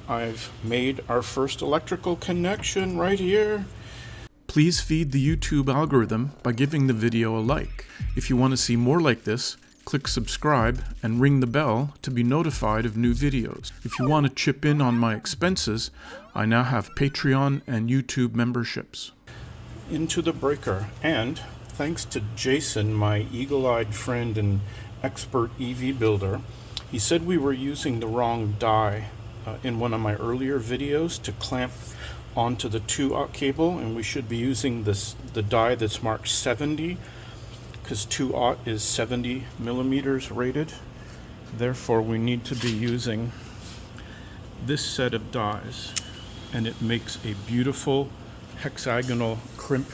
I've made our first electrical connection right here. Please feed the YouTube algorithm by giving the video a like. If you want to see more like this, click subscribe and ring the bell to be notified of new videos. If you want to chip in on my expenses, I now have Patreon and YouTube memberships. Into the breaker, and thanks to Jason, my eagle-eyed friend and expert EV builder, he said we were using the wrong die in one of my earlier videos to clamp onto the 2-aught cable, and we should be using the die that's marked 70 because 2-aught is 70 millimeters rated. Therefore we need to be using this set of dies, and it makes a beautiful hexagonal crimp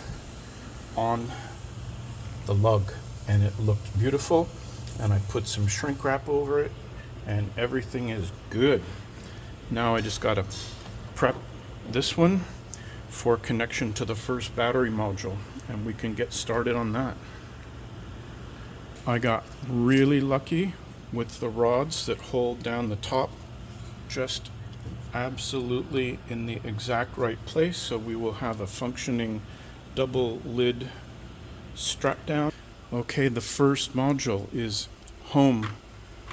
on the lug, and it looked beautiful, and I put some shrink wrap over it and everything is good. Now I just gotta prep this one for connection to the first battery module, and we can get started on that. I got really lucky with the rods that hold down the top, just absolutely in the exact right place, so we will have a functioning double lid strap down. Okay, the first module is home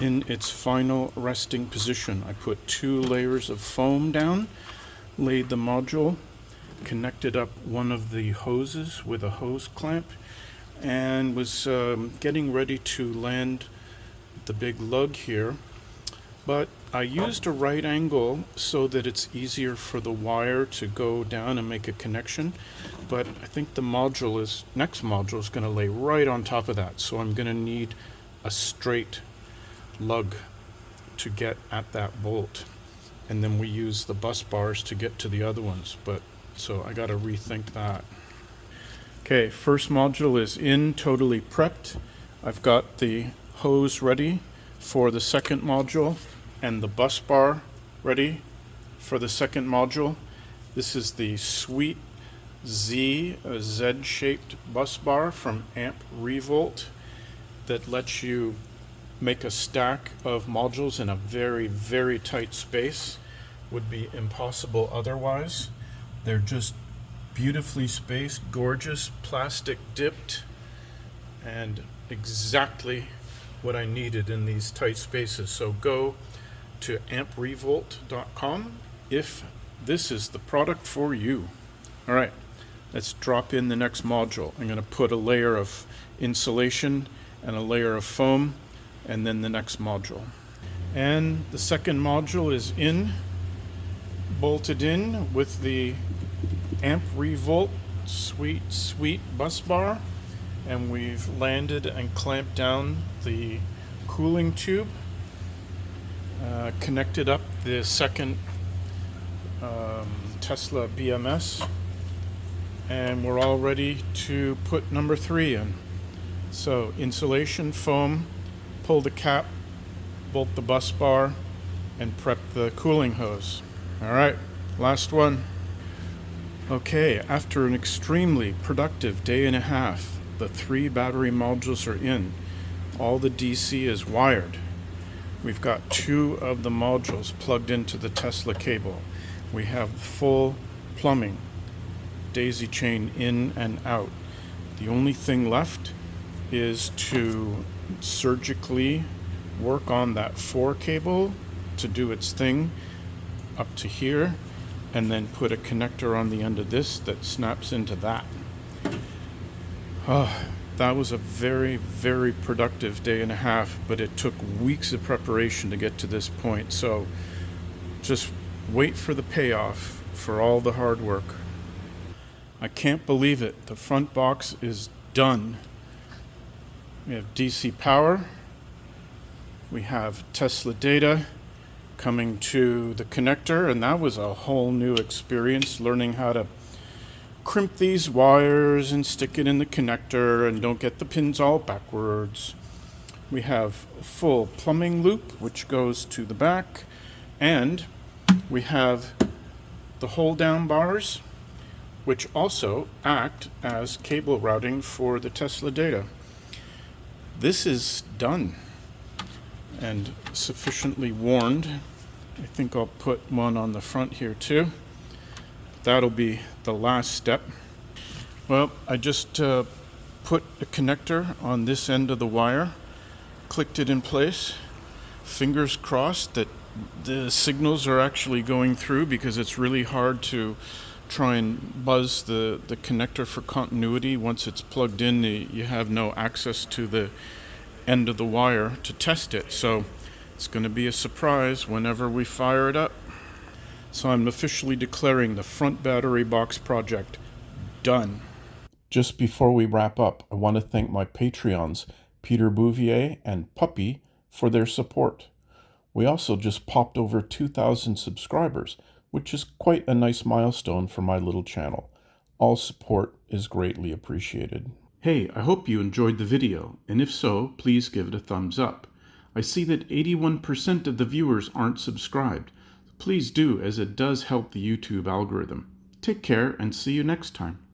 in its final resting position. I put 2 layers of foam down, laid the module, connected up one of the hoses with a hose clamp, and was getting ready to land the big lug here. But I used a right angle so that it's easier for the wire to go down and make a connection. But I think the next module is going to lay right on top of that. So I'm going to need a straight lug to get at that bolt. And then we use the bus bars to get to the other ones. So I got to rethink that. Okay, first module is in, totally prepped. I've got the hose ready for the second module and the bus bar ready for the second module. This is the Sweet Z, a Z-shaped bus bar from Amp Revolt that lets you make a stack of modules in a very, very tight space. Would be impossible otherwise. They're just beautifully spaced, gorgeous, plastic dipped, and exactly what I needed in these tight spaces. So go to amprevolt.com if this is the product for you. All right, let's drop in the next module. I'm going to put a layer of insulation and a layer of foam, and then the next module. And the second module is in, bolted in with the Amp Revolt sweet bus bar, and we've landed and clamped down the cooling tube, connected up the second Tesla BMS, and we're all ready to put number 3 in. So insulation, foam, pull the cap, bolt the bus bar, and prep the cooling hose. All right, last one. Okay, after an extremely productive day and a half, the 3 battery modules are in. All the DC is wired. We've got 2 of the modules plugged into the Tesla cable. We have full plumbing, daisy chain in and out. The only thing left is to surgically work on that 4 cable to do its thing up to here, and then put a connector on the end of this that snaps into that. That was a very, very productive day and a half, but it took weeks of preparation to get to this point. So just wait for the payoff for all the hard work. I can't believe it. The front box is done. We have DC power. We have Tesla data coming to the connector, and that was a whole new experience, learning how to crimp these wires and stick it in the connector and don't get the pins all backwards. We have a full plumbing loop which goes to the back, and we have the hold down bars which also act as cable routing for the Tesla data. This is done and sufficiently warmed I think I'll put one on the front here too. That'll be the last step. Well, I just put a connector on this end of the wire, clicked it in place. Fingers crossed that the signals are actually going through, because it's really hard to try and buzz the connector for continuity. Once it's plugged in, you have no access to the end of the wire to test it. So it's going to be a surprise whenever we fire it up. So I'm officially declaring the front battery box project done. Just before we wrap up, I want to thank my Patreons, Peter Bouvier and Puppy, for their support. We also just popped over 2,000 subscribers, which is quite a nice milestone for my little channel. All support is greatly appreciated. Hey, I hope you enjoyed the video, and if so, please give it a thumbs up. I see that 81% of the viewers aren't subscribed. Please do, as it does help the YouTube algorithm. Take care and see you next time.